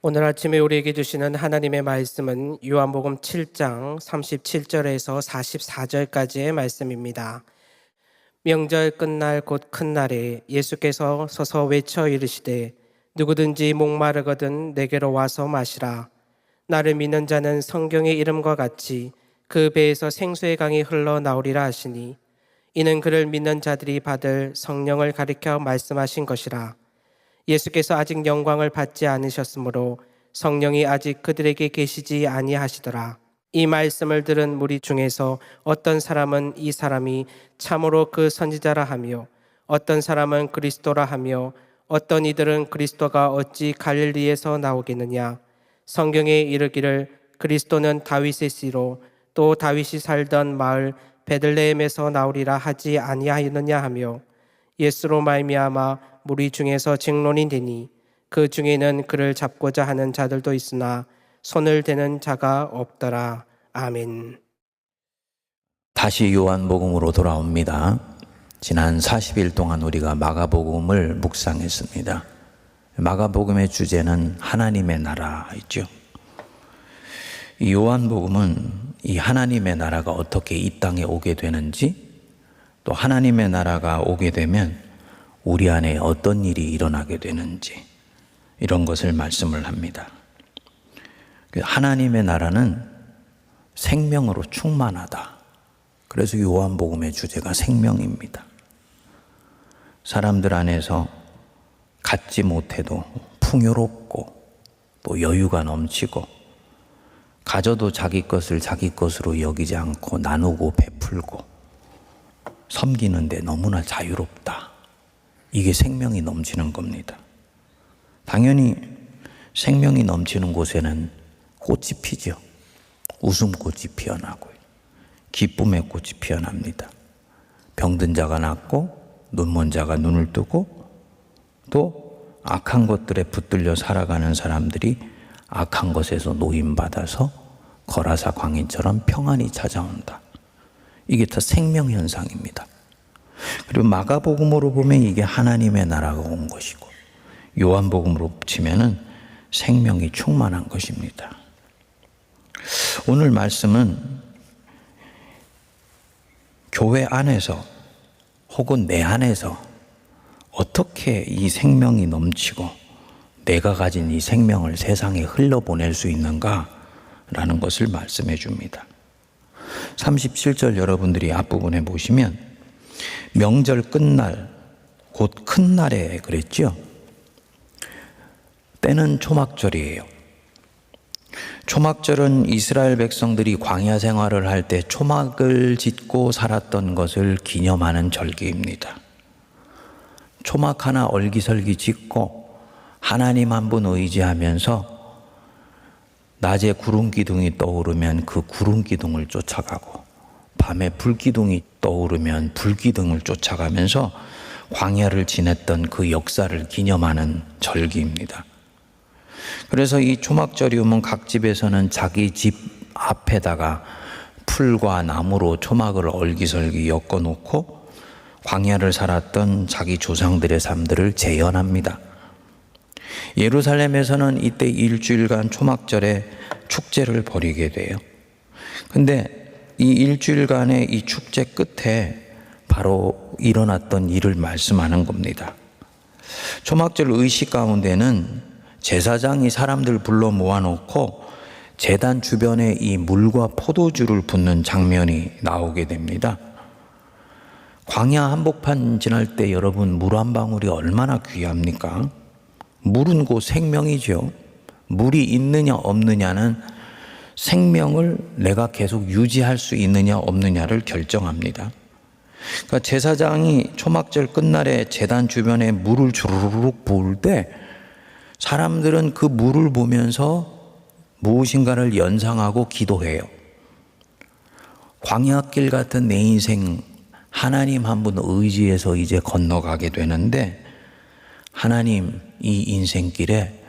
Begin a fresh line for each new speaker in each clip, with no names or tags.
오늘 아침에 우리에게 주시는 하나님의 말씀은 요한복음 7장 37절에서 44절까지의 말씀입니다. 명절 끝날 곧 큰 날에 예수께서 서서 외쳐 이르시되 누구든지 목마르거든 내게로 와서 마시라. 나를 믿는 자는 성경의 이름과 같이 그 배에서 생수의 강이 흘러나오리라 하시니 이는 그를 믿는 자들이 받을 성령을 가리켜 말씀하신 것이라. 예수께서 아직 영광을 받지 않으셨으므로 성령이 아직 그들에게 계시지 아니하시더라. 이 말씀을 들은 무리 중에서 어떤 사람은 이 사람이 참으로 그 선지자라 하며 어떤 사람은 그리스도라 하며 어떤 이들은 그리스도가 어찌 갈릴리에서 나오겠느냐. 성경에 이르기를 그리스도는 다윗의 씨로 또 다윗이 살던 마을 베들레헴에서 나오리라 하지 아니하였느냐 하며 예수로 말미암아 무리 중에서 쟁론이 되니 그 중에는 그를 잡고자 하는 자들도 있으나 손을 대는 자가 없더라. 아멘.
다시 요한복음으로 돌아옵니다. 지난 40일 동안 우리가 마가복음을 묵상했습니다. 마가복음의 주제는 하나님의 나라이죠. 이 요한복음은 이 하나님의 나라가 어떻게 이 땅에 오게 되는지, 또 하나님의 나라가 오게 되면 우리 안에 어떤 일이 일어나게 되는지, 이런 것을 말씀을 합니다. 하나님의 나라는 생명으로 충만하다. 그래서 요한복음의 주제가 생명입니다. 사람들 안에서 갖지 못해도 풍요롭고 또 여유가 넘치고 가져도 자기 것을 자기 것으로 여기지 않고 나누고 베풀고 섬기는데 너무나 자유롭다. 이게 생명이 넘치는 겁니다. 당연히 생명이 넘치는 곳에는 꽃이 피죠. 웃음꽃이 피어나고요. 기쁨의 꽃이 피어납니다. 병든 자가 낫고 눈먼 자가 눈을 뜨고 또 악한 것들에 붙들려 살아가는 사람들이 악한 것에서 노임받아서 거라사 광인처럼 평안이 찾아온다. 이게 다 생명현상입니다. 그리고 마가복음으로 보면 이게 하나님의 나라가 온 것이고 요한복음으로 치면은 생명이 충만한 것입니다. 오늘 말씀은 교회 안에서 혹은 내 안에서 어떻게 이 생명이 넘치고 내가 가진 이 생명을 세상에 흘러보낼 수 있는가라는 것을 말씀해 줍니다. 37절 여러분들이 앞부분에 보시면 명절 끝날 곧 큰 날에 그랬죠. 때는 초막절이에요. 초막절은 이스라엘 백성들이 광야 생활을 할 때 초막을 짓고 살았던 것을 기념하는 절기입니다. 초막 하나 얼기설기 짓고 하나님 한 분 의지하면서 낮에 구름기둥이 떠오르면 그 구름기둥을 쫓아가고 밤에 불기둥이 떠오르면 불기둥을 쫓아가면서 광야를 지냈던 그 역사를 기념하는 절기입니다. 그래서 이 초막절이 오면 각 집에서는 자기 집 앞에다가 풀과 나무로 초막을 얼기설기 엮어놓고 광야를 살았던 자기 조상들의 삶들을 재현합니다. 예루살렘에서는 이때 일주일간 초막절에 축제를 벌이게 돼요. 근데 이 일주일간의 이 축제 끝에 바로 일어났던 일을 말씀하는 겁니다. 초막절 의식 가운데는 제사장이 사람들 불러 모아놓고 제단 주변에 이 물과 포도주를 붓는 장면이 나오게 됩니다. 광야 한복판 지날 때 여러분 물 한 방울이 얼마나 귀합니까? 물은 곧 생명이죠. 물이 있느냐 없느냐는 생명을 내가 계속 유지할 수 있느냐 없느냐를 결정합니다. 그러니까 제사장이 초막절 끝날에 제단 주변에 물을 주르륵 부을 때 사람들은 그 물을 보면서 무엇인가를 연상하고 기도해요. 광야길 같은 내 인생 하나님 한 분 의지해서 이제 건너가게 되는데 하나님 이 인생길에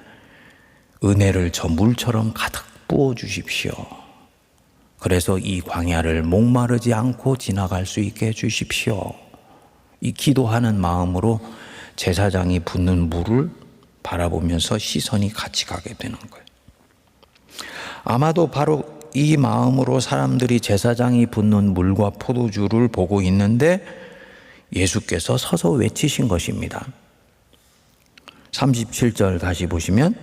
은혜를 저 물처럼 가득 부어주십시오. 그래서 이 광야를 목마르지 않고 지나갈 수 있게 해주십시오. 이 기도하는 마음으로 제사장이 붓는 물을 바라보면서 시선이 같이 가게 되는 거예요. 아마도 바로 이 마음으로 사람들이 제사장이 붓는 물과 포도주를 보고 있는데 예수께서 서서 외치신 것입니다. 37절 다시 보시면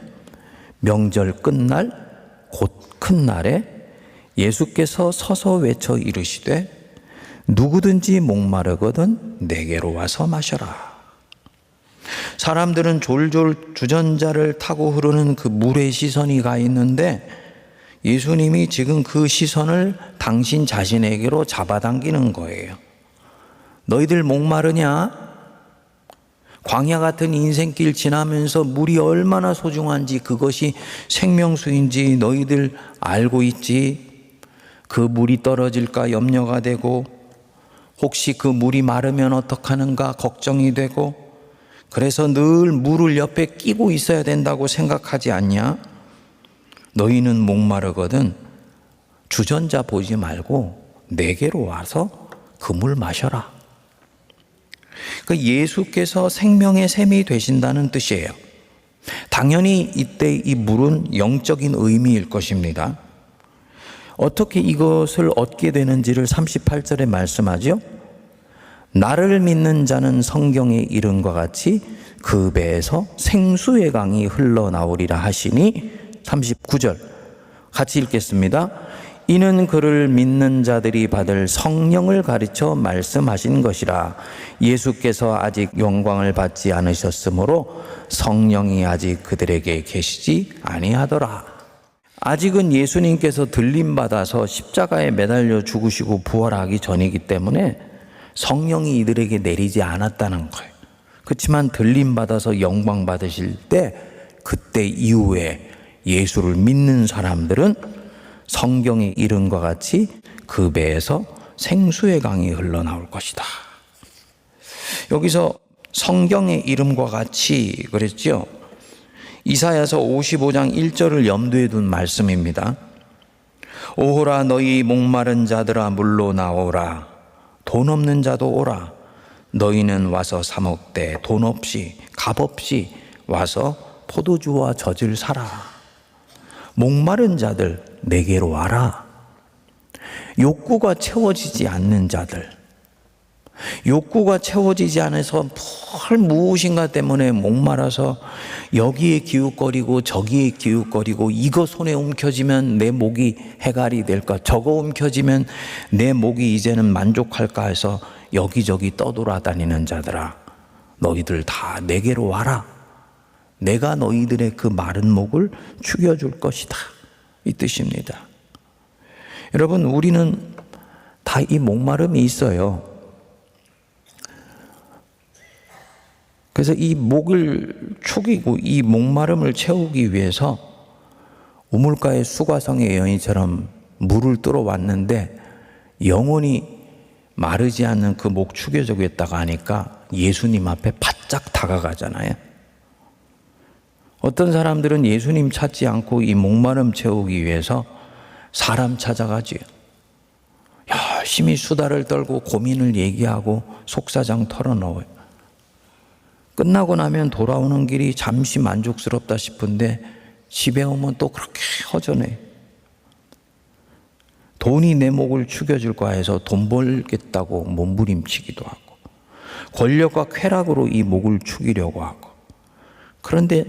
명절 끝날 곧 큰 날에 예수께서 서서 외쳐 이르시되 누구든지 목마르거든 내게로 와서 마셔라. 사람들은 졸졸 주전자를 타고 흐르는 그 물의 시선이 가 있는데 예수님이 지금 그 시선을 당신 자신에게로 잡아당기는 거예요. 너희들 목마르냐? 광야 같은 인생길 지나면서 물이 얼마나 소중한지, 그것이 생명수인지 너희들 알고 있지? 그 물이 떨어질까 염려가 되고, 혹시 그 물이 마르면 어떡하는가 걱정이 되고, 그래서 늘 물을 옆에 끼고 있어야 된다고 생각하지 않냐? 너희는 목마르거든 주전자 보지 말고 내게로 와서 그 물 마셔라. 예수께서 생명의 샘이 되신다는 뜻이에요. 당연히 이때 이 물은 영적인 의미일 것입니다. 어떻게 이것을 얻게 되는지를 38절에 말씀하죠. 나를 믿는 자는 성경에 이른과 같이 그 배에서 생수의 강이 흘러나오리라 하시니 39절 같이 읽겠습니다. 이는 그를 믿는 자들이 받을 성령을 가르쳐 말씀하신 것이라. 예수께서 아직 영광을 받지 않으셨으므로 성령이 아직 그들에게 계시지 아니하더라. 아직은 예수님께서 들림받아서 십자가에 매달려 죽으시고 부활하기 전이기 때문에 성령이 이들에게 내리지 않았다는 거예요. 그렇지만 들림받아서 영광 받으실 때, 그때 이후에 예수를 믿는 사람들은 성경의 이름과 같이 그 배에서 생수의 강이 흘러나올 것이다. 여기서 성경의 이름과 같이 그랬죠. 이사야서 55장 1절을 염두에 둔 말씀입니다. 오호라 너희 목마른 자들아 물로 나오라. 돈 없는 자도 오라. 너희는 와서 사 먹되 돈 없이 값 없이 와서 포도주와 젖을 사라. 목마른 자들 내게로 와라. 욕구가 채워지지 않는 자들, 욕구가 채워지지 않아서 무엇인가 때문에 목말라서 여기에 기웃거리고 저기에 기웃거리고, 이거 손에 움켜쥐면 내 목이 해갈이 될까, 저거 움켜쥐면 내 목이 이제는 만족할까 해서 여기저기 떠돌아다니는 자들아, 너희들 다 내게로 와라. 내가 너희들의 그 마른 목을 축여줄 것이다. 이 뜻입니다. 여러분, 우리는 다 이 목마름이 있어요. 그래서 이 목을 축이고 이 목마름을 채우기 위해서 우물가의 수과성의 여인처럼 물을 뚫어 왔는데 영원히 마르지 않는 그 목 축여주겠다고 하니까 예수님 앞에 바짝 다가가잖아요. 어떤 사람들은 예수님 찾지 않고 이 목마름 채우기 위해서 사람 찾아가지요. 열심히 수다를 떨고 고민을 얘기하고 속사정 털어놓아요. 끝나고 나면 돌아오는 길이 잠시 만족스럽다 싶은데 집에 오면 또 그렇게 허전해. 돈이 내 목을 축여줄 거야 해서 돈 벌겠다고 몸부림치기도 하고, 권력과 쾌락으로 이 목을 축이려고 하고, 그런데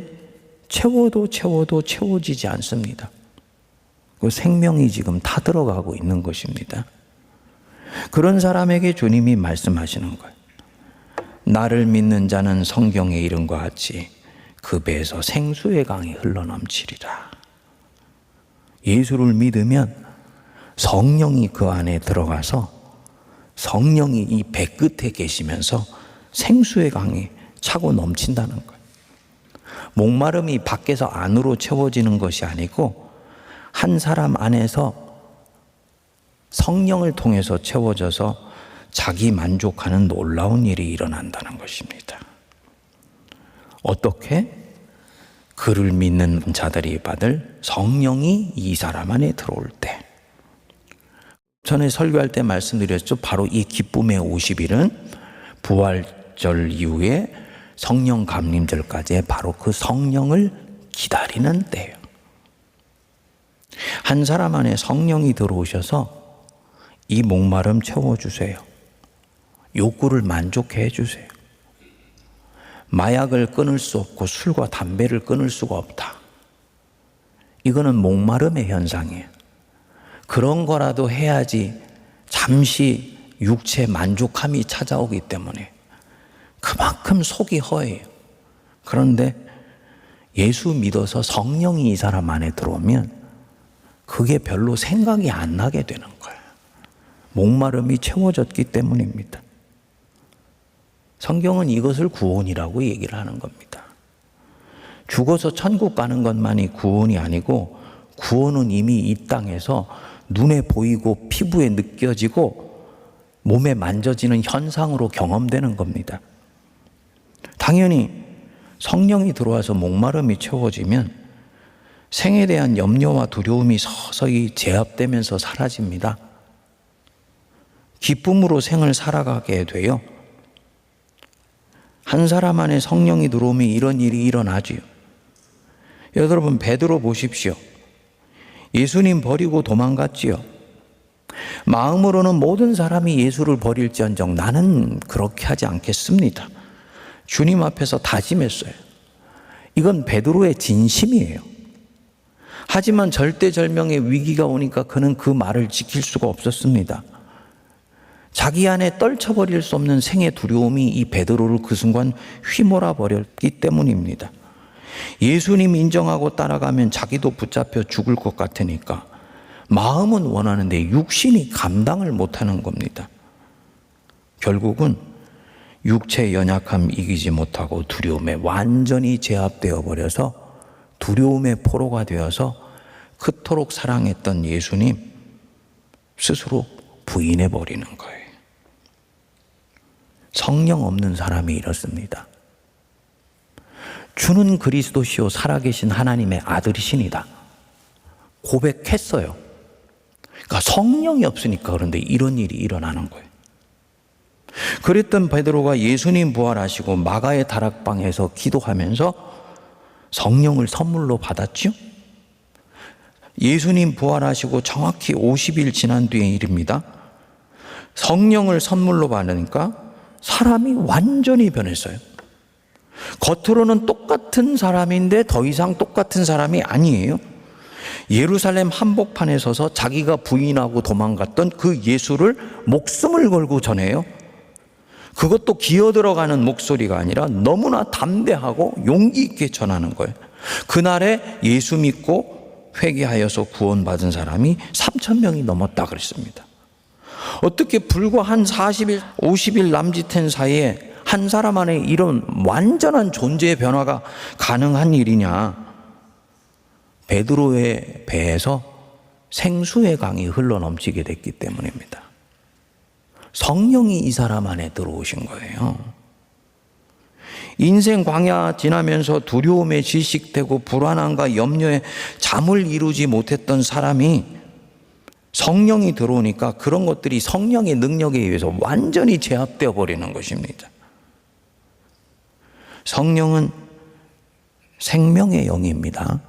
채워도 채워지지 않습니다. 그 생명이 지금 타들어가고 있는 것입니다. 그런 사람에게 주님이 말씀하시는 거예요. 나를 믿는 자는 성경의 이름과 같이 그 배에서 생수의 강이 흘러넘치리라. 예수를 믿으면 성령이 그 안에 들어가서 성령이 이 배 끝에 계시면서 생수의 강이 차고 넘친다는 거예요. 목마름이 밖에서 안으로 채워지는 것이 아니고 한 사람 안에서 성령을 통해서 채워져서 자기 만족하는 놀라운 일이 일어난다는 것입니다. 어떻게? 그를 믿는 자들이 받을 성령이 이 사람 안에 들어올 때. 전에 설교할 때 말씀드렸죠. 바로 이 기쁨의 50일은 부활절 이후에 성령 감림절까지의 바로 그 성령을 기다리는 때예요. 한 사람 안에 성령이 들어오셔서 이 목마름 채워주세요. 욕구를 만족해 주세요. 마약을 끊을 수 없고 술과 담배를 끊을 수가 없다. 이거는 목마름의 현상이에요. 그런 거라도 해야지 잠시 육체 만족함이 찾아오기 때문에 그만큼 속이 허해요. 그런데 예수 믿어서 성령이 이 사람 안에 들어오면 그게 별로 생각이 안 나게 되는 거예요. 목마름이 채워졌기 때문입니다. 성경은 이것을 구원이라고 얘기를 하는 겁니다. 죽어서 천국 가는 것만이 구원이 아니고 구원은 이미 이 땅에서 눈에 보이고 피부에 느껴지고 몸에 만져지는 현상으로 경험되는 겁니다. 당연히 성령이 들어와서 목마름이 채워지면 생에 대한 염려와 두려움이 서서히 제압되면서 사라집니다. 기쁨으로 생을 살아가게 돼요. 한 사람 안에 성령이 들어오면 이런 일이 일어나지요. 여러분, 베드로 보십시오. 예수님 버리고 도망갔지요. 마음으로는 모든 사람이 예수를 버릴지언정 나는 그렇게 하지 않겠습니다. 주님 앞에서 다짐했어요. 이건 베드로의 진심이에요. 하지만 절대절명의 위기가 오니까 그는 그 말을 지킬 수가 없었습니다. 자기 안에 떨쳐버릴 수 없는 생의 두려움이 이 베드로를 그 순간 휘몰아 버렸기 때문입니다. 예수님 인정하고 따라가면 자기도 붙잡혀 죽을 것 같으니까 마음은 원하는데 육신이 감당을 못하는 겁니다. 결국은 육체의 연약함 이기지 못하고 두려움에 완전히 제압되어 버려서 두려움의 포로가 되어서 그토록 사랑했던 예수님 스스로 부인해 버리는 거예요. 성령 없는 사람이 이렇습니다. 주는 그리스도시요 살아계신 하나님의 아들이시니다. 고백했어요. 그러니까 성령이 없으니까 그런데 이런 일이 일어나는 거예요. 그랬던 베드로가 예수님 부활하시고 마가의 다락방에서 기도하면서 성령을 선물로 받았죠. 예수님 부활하시고 정확히 50일 지난 뒤의 일입니다. 성령을 선물로 받으니까 사람이 완전히 변했어요. 겉으로는 똑같은 사람인데 더 이상 똑같은 사람이 아니에요. 예루살렘 한복판에 서서 자기가 부인하고 도망갔던 그 예수를 목숨을 걸고 전해요. 그것도 기어들어가는 목소리가 아니라 너무나 담대하고 용기 있게 전하는 거예요. 그날에 예수 믿고 회개하여서 구원받은 사람이 3,000명이 넘었다 그랬습니다. 어떻게 불과 한 40일, 50일 남짓한 사이에 한 사람 안에 이런 완전한 존재의 변화가 가능한 일이냐? 베드로의 배에서 생수의 강이 흘러넘치게 됐기 때문입니다. 성령이 이 사람 안에 들어오신 거예요. 인생 광야 지나면서 두려움에 질식되고 불안함과 염려에 잠을 이루지 못했던 사람이 성령이 들어오니까 그런 것들이 성령의 능력에 의해서 완전히 제압되어 버리는 것입니다. 성령은 생명의 영입니다.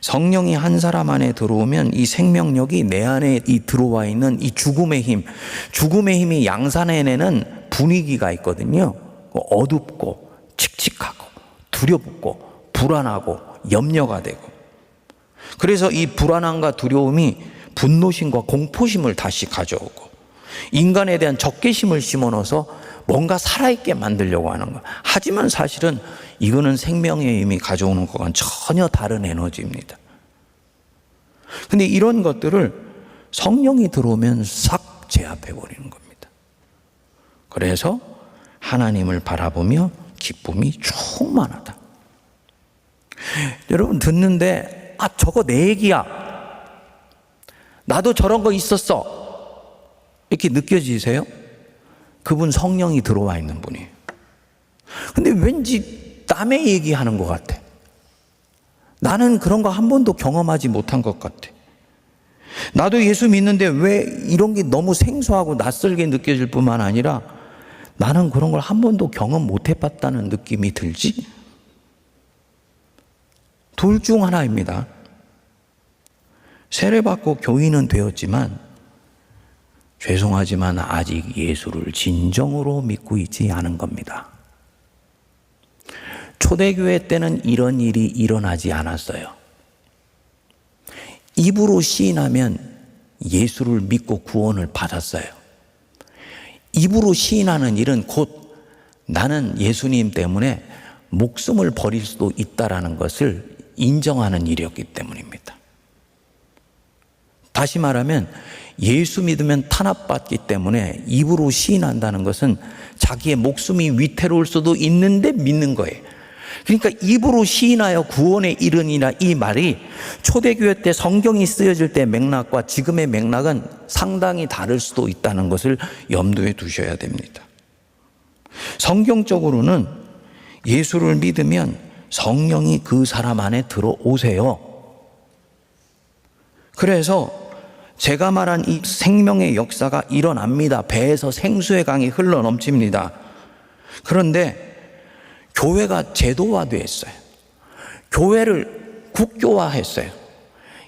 성령이 한 사람 안에 들어오면 이 생명력이 내 안에 들어와 있는 이 죽음의 힘이 양산해내는 분위기가 있거든요. 어둡고 칙칙하고 두렵고 불안하고 염려가 되고, 그래서 이 불안함과 두려움이 분노심과 공포심을 다시 가져오고 인간에 대한 적개심을 심어넣어서 뭔가 살아있게 만들려고 하는 거예요. 하지만 사실은 이거는 생명의 힘이 가져오는 것과는 전혀 다른 에너지입니다. 근데 이런 것들을 성령이 들어오면 싹 제압해버리는 겁니다. 그래서 하나님을 바라보며 기쁨이 충만하다. 여러분 듣는데 저거 내 얘기야. 나도 저런 거 있었어. 이렇게 느껴지세요? 그분 성령이 들어와 있는 분이에요. 근데 왠지 남의 얘기하는 것 같아. 나는 그런 거 한 번도 경험하지 못한 것 같아. 나도 예수 믿는데 왜 이런 게 너무 생소하고 낯설게 느껴질 뿐만 아니라 나는 그런 걸 한 번도 경험 못 해봤다는 느낌이 들지? 둘 중 하나입니다. 세례받고 교인은 되었지만 죄송하지만 아직 예수를 진정으로 믿고 있지 않은 겁니다. 초대교회 때는 이런 일이 일어나지 않았어요. 입으로 시인하면 예수를 믿고 구원을 받았어요. 입으로 시인하는 일은 곧 나는 예수님 때문에 목숨을 버릴 수도 있다라는 것을 인정하는 일이었기 때문입니다. 다시 말하면 예수 믿으면 탄압받기 때문에 입으로 시인한다는 것은 자기의 목숨이 위태로울 수도 있는데 믿는 거예요. 그러니까 입으로 시인하여 구원에 이르니라 이 말이 초대교회 때 성경이 쓰여질 때 맥락과 지금의 맥락은 상당히 다를 수도 있다는 것을 염두에 두셔야 됩니다. 성경적으로는 예수를 믿으면 성령이 그 사람 안에 들어오세요. 그래서 제가 말한 이 생명의 역사가 일어납니다. 배에서 생수의 강이 흘러 넘칩니다. 그런데 교회가 제도화됐어요. 교회를 국교화했어요.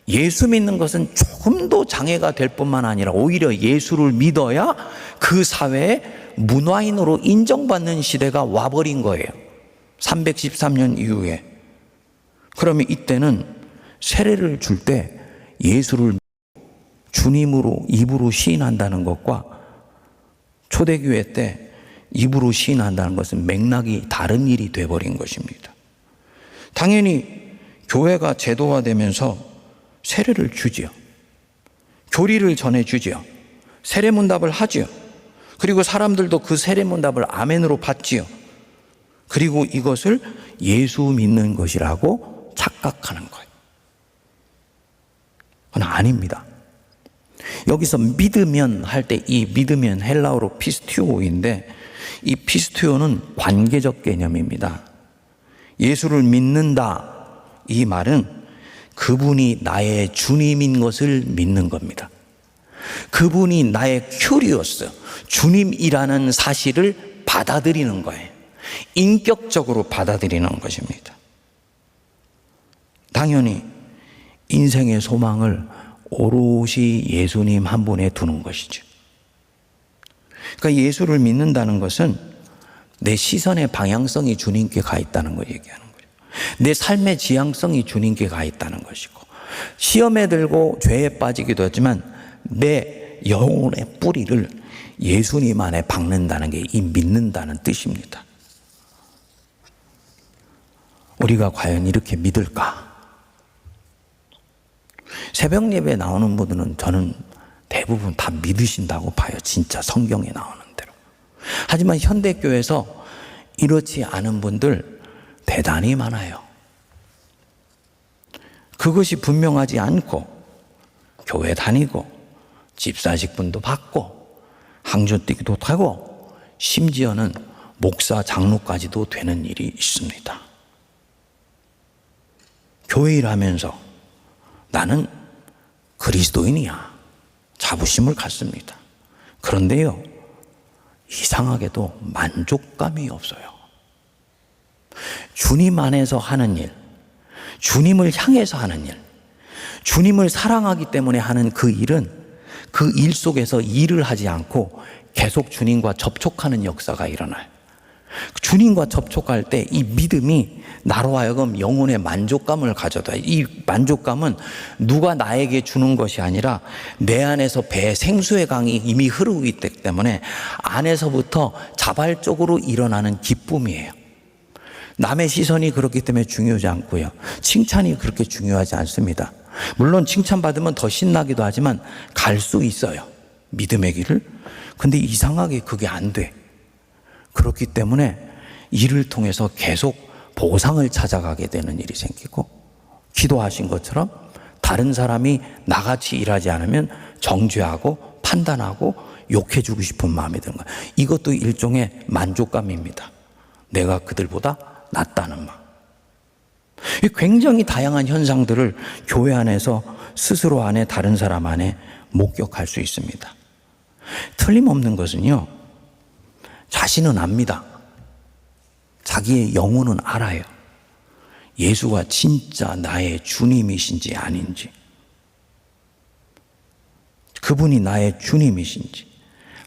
예수 믿는 것은 조금도 장애가 될 뿐만 아니라 오히려 예수를 믿어야 그 사회의 문화인으로 인정받는 시대가 와버린 거예요. 313년 이후에. 그러면 이때는 세례를 줄 때 예수를 주님으로 입으로 시인한다는 것과 초대교회 때 입으로 시인한다는 것은 맥락이 다른 일이 돼버린 것입니다. 당연히 교회가 제도화되면서 세례를 주지요. 교리를 전해주지요. 세례문답을 하지요. 그리고 사람들도 그 세례문답을 아멘으로 받지요. 그리고 이것을 예수 믿는 것이라고 착각하는 거예요. 그건 아닙니다. 여기서 믿으면 할 때 이 믿으면 헬라어로 피스티오인데 이 피스티오는 관계적 개념입니다. 예수를 믿는다 이 말은 그분이 나의 주님인 것을 믿는 겁니다. 그분이 나의 큐리오스, 주님이라는 사실을 받아들이는 거예요. 인격적으로 받아들이는 것입니다. 당연히 인생의 소망을 오롯이 예수님 한 분에 두는 것이죠. 그러니까 예수를 믿는다는 것은 내 시선의 방향성이 주님께 가 있다는 걸 얘기하는 거예요. 내 삶의 지향성이 주님께 가 있다는 것이고, 시험에 들고 죄에 빠지기도 하지만 내 영혼의 뿌리를 예수님 안에 박는다는 게 이 믿는다는 뜻입니다. 우리가 과연 이렇게 믿을까? 새벽 예배에 나오는 분들은 저는 대부분 다 믿으신다고 봐요. 진짜 성경에 나오는 대로. 하지만 현대교회에서 이렇지 않은 분들 대단히 많아요. 그것이 분명하지 않고 교회 다니고 집사직분도 받고 항저뛰기도 하고 심지어는 목사 장로까지도 되는 일이 있습니다. 교회 일하면서 나는 그리스도인이야 자부심을 갖습니다. 그런데요, 이상하게도 만족감이 없어요. 주님 안에서 하는 일, 주님을 향해서 하는 일, 주님을 사랑하기 때문에 하는 그 일은 그 일 속에서 일을 하지 않고 계속 주님과 접촉하는 역사가 일어나요. 주님과 접촉할 때 이 믿음이 나로 하여금 영혼의 만족감을 가져다. 이 만족감은 누가 나에게 주는 것이 아니라 내 안에서 배에 생수의 강이 이미 흐르고 있기 때문에 안에서부터 자발적으로 일어나는 기쁨이에요. 남의 시선이 그렇기 때문에 중요하지 않고요. 칭찬이 그렇게 중요하지 않습니다. 물론 칭찬받으면 더 신나기도 하지만 갈 수 있어요. 믿음의 길을. 근데 이상하게 그게 안 돼. 그렇기 때문에 일을 통해서 계속 보상을 찾아가게 되는 일이 생기고, 기도하신 것처럼 다른 사람이 나같이 일하지 않으면 정죄하고 판단하고 욕해주고 싶은 마음이 드는 거예요. 이것도 일종의 만족감입니다. 내가 그들보다 낫다는 마음. 굉장히 다양한 현상들을 교회 안에서 스스로 안에 다른 사람 안에 목격할 수 있습니다. 틀림없는 것은요, 자신은 압니다. 자기의 영혼은 알아요. 예수가 진짜 나의 주님이신지 아닌지, 그분이 나의 주님이신지,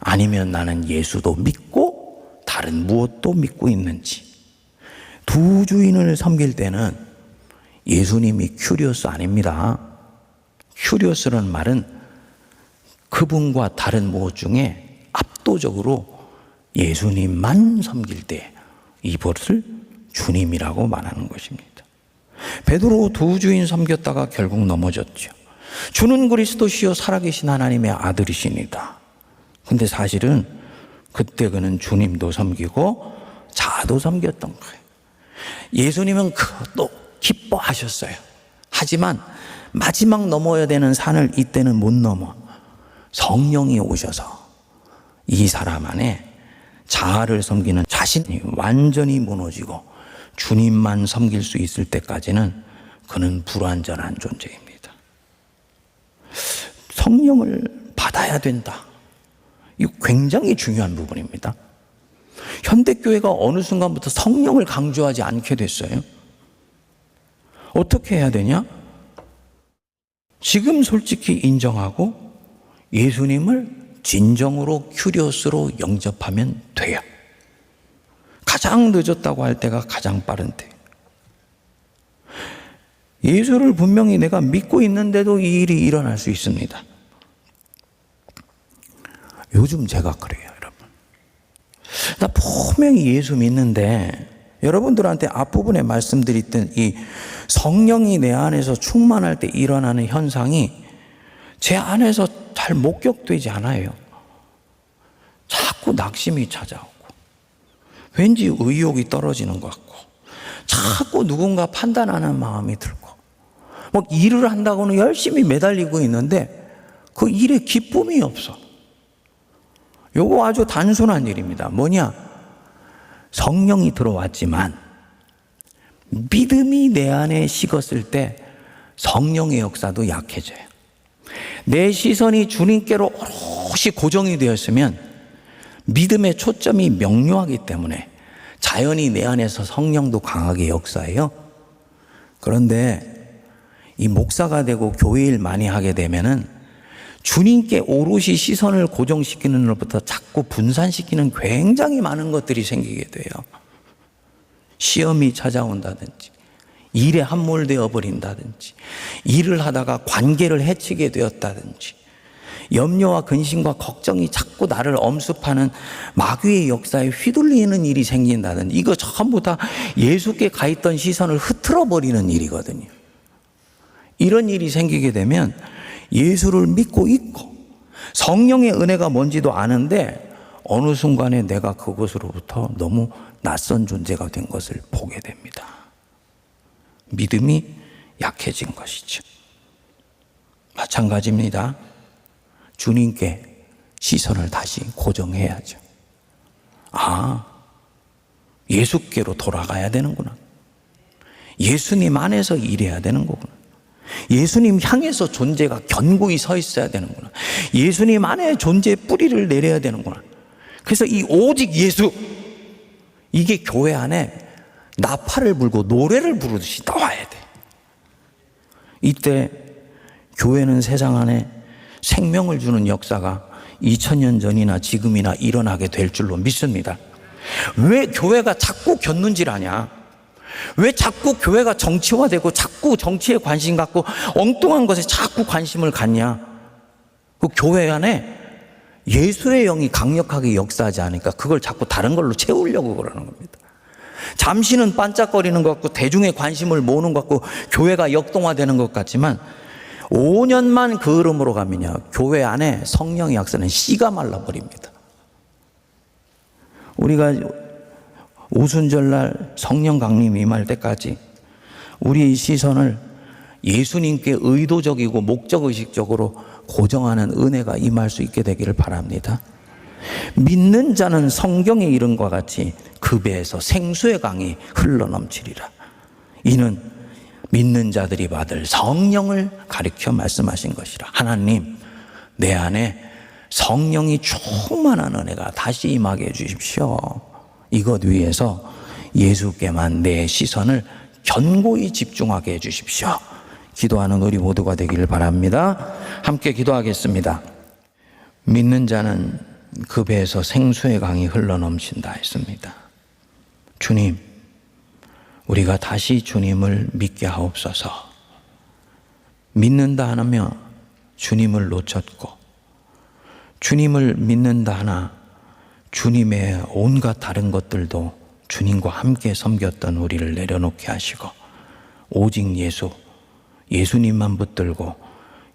아니면 나는 예수도 믿고 다른 무엇도 믿고 있는지. 두 주인을 섬길 때는 예수님이 큐리오스 아닙니다. 큐리오스라는 말은 그분과 다른 무엇 중에 압도적으로 예수님만 섬길 때 이것을 주님이라고 말하는 것입니다. 베드로 두 주인 섬겼다가 결국 넘어졌죠. 주는 그리스도시요 살아계신 하나님의 아들이시니다. 근데 사실은 그때 그는 주님도 섬기고 자도 섬겼던 거예요. 예수님은 또 기뻐하셨어요. 하지만 마지막 넘어야 되는 산을 이때는 못 넘어. 성령이 오셔서 이 사람 안에 자아를 섬기는 자신이 완전히 무너지고 주님만 섬길 수 있을 때까지는 그는 불완전한 존재입니다. 성령을 받아야 된다. 이거 굉장히 중요한 부분입니다. 현대교회가 어느 순간부터 성령을 강조하지 않게 됐어요. 어떻게 해야 되냐? 지금 솔직히 인정하고 예수님을 진정으로 큐리오스로 영접하면 돼요. 가장 늦었다고 할 때가 가장 빠른 때. 예수를 분명히 내가 믿고 있는데도 이 일이 일어날 수 있습니다. 요즘 제가 그래요, 여러분. 나 분명히 예수 믿는데 여러분들한테 앞부분에 말씀드렸던 이 성령이 내 안에서 충만할 때 일어나는 현상이 제 안에서 잘 목격되지 않아요. 자꾸 낙심이 찾아오고 왠지 의욕이 떨어지는 것 같고 자꾸 누군가 판단하는 마음이 들고 뭐 일을 한다고는 열심히 매달리고 있는데 그 일에 기쁨이 없어. 요거 아주 단순한 일입니다. 뭐냐? 성령이 들어왔지만 믿음이 내 안에 식었을 때 성령의 역사도 약해져요. 내 시선이 주님께로 오롯이 고정이 되었으면 믿음의 초점이 명료하기 때문에 자연히 내 안에서 성령도 강하게 역사해요. 그런데 이 목사가 되고 교회 일 많이 하게 되면은 주님께 오롯이 시선을 고정시키는 것부터 자꾸 분산시키는 굉장히 많은 것들이 생기게 돼요. 시험이 찾아온다든지 일에 함몰되어 버린다든지 일을 하다가 관계를 해치게 되었다든지 염려와 근심과 걱정이 자꾸 나를 엄습하는 마귀의 역사에 휘둘리는 일이 생긴다든지 이거 전부 다 예수께 가 있던 시선을 흐트러 버리는 일이거든요. 이런 일이 생기게 되면 예수를 믿고 있고 성령의 은혜가 뭔지도 아는데 어느 순간에 내가 그것으로부터 너무 낯선 존재가 된 것을 보게 됩니다. 믿음이 약해진 것이죠. 마찬가지입니다. 주님께 시선을 다시 고정해야죠. 아, 예수께로 돌아가야 되는구나. 예수님 안에서 일해야 되는 거구나. 예수님 향해서 존재가 견고히 서 있어야 되는구나. 예수님 안에 존재의 뿌리를 내려야 되는구나. 그래서 이 오직 예수, 이게 교회 안에 나팔을 불고 노래를 부르듯이 나와야 돼. 이때 교회는 세상 안에 생명을 주는 역사가 2000년 전이나 지금이나 일어나게 될 줄로 믿습니다. 왜 교회가 자꾸 곁눈질 하냐? 왜 자꾸 교회가 정치화되고 자꾸 정치에 관심 갖고 엉뚱한 것에 자꾸 관심을 갖냐? 그 교회 안에 예수의 영이 강력하게 역사하지 않으니까 그걸 자꾸 다른 걸로 채우려고 그러는 겁니다. 잠시는 반짝거리는 것 같고 대중의 관심을 모으는 것 같고 교회가 역동화되는 것 같지만 5년만 그 흐름으로 가면요, 교회 안에 성령의 역사는 씨가 말라버립니다. 우리가 오순절날 성령 강림 임할 때까지 우리의 시선을 예수님께 의도적이고 목적의식적으로 고정하는 은혜가 임할 수 있게 되기를 바랍니다. 믿는 자는 성경의 이름과 같이 그 배에서 생수의 강이 흘러넘치리라. 이는 믿는 자들이 받을 성령을 가리켜 말씀하신 것이라. 하나님, 내 안에 성령이 충만한 은혜가 다시 임하게 해주십시오. 이것 위해서 예수께만 내 시선을 견고히 집중하게 해주십시오. 기도하는 우리 모두가 되기를 바랍니다. 함께 기도하겠습니다. 믿는 자는 그 배에서 생수의 강이 흘러넘친다 했습니다. 주님, 우리가 다시 주님을 믿게 하옵소서. 믿는다 하며 주님을 놓쳤고, 주님을 믿는다 하나 주님의 온갖 다른 것들도 주님과 함께 섬겼던 우리를 내려놓게 하시고, 오직 예수님만 붙들고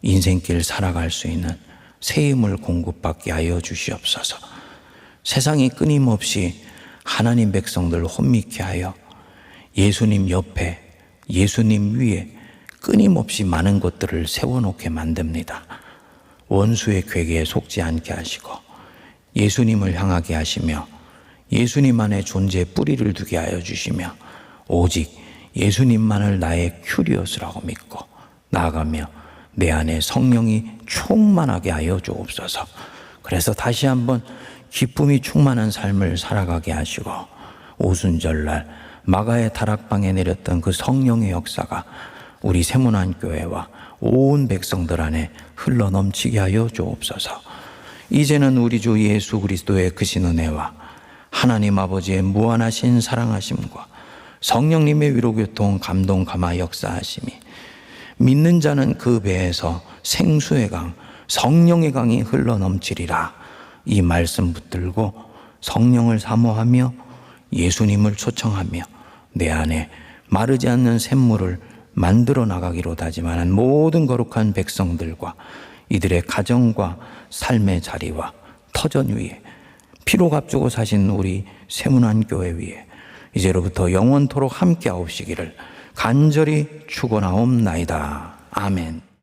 인생길 살아갈 수 있는 새 힘을 공급받게 하여 주시옵소서. 세상이 끊임없이 하나님 백성들을 혼미케 하여 예수님 옆에, 예수님 위에 끊임없이 많은 것들을 세워놓게 만듭니다. 원수의 괴계에 속지 않게 하시고 예수님을 향하게 하시며 예수님 안에 존재의 뿌리를 두게 하여 주시며 오직 예수님만을 나의 큐리오스라고 믿고 나아가며 내 안에 성령이 충만하게 하여 주옵소서. 그래서 다시 한번 기쁨이 충만한 삶을 살아가게 하시고 오순절날 마가의 다락방에 내렸던 그 성령의 역사가 우리 세문안교회와 온 백성들 안에 흘러넘치게 하여 주옵소서. 이제는 우리 주 예수 그리스도의 크신 은혜와 하나님 아버지의 무한하신 사랑하심과 성령님의 위로교통 감동 감화 역사하심이 믿는 자는 그 배에서 생수의 강, 성령의 강이 흘러넘치리라. 이 말씀 붙들고 성령을 사모하며 예수님을 초청하며 내 안에 마르지 않는 샘물을 만들어 나가기로 다짐하는 모든 거룩한 백성들과 이들의 가정과 삶의 자리와 터전 위에 피로 값주고 사신 우리 세문안교회 위에 이제로부터 영원토록 함께 하옵시기를 간절히 축원하옵나이다. 아멘.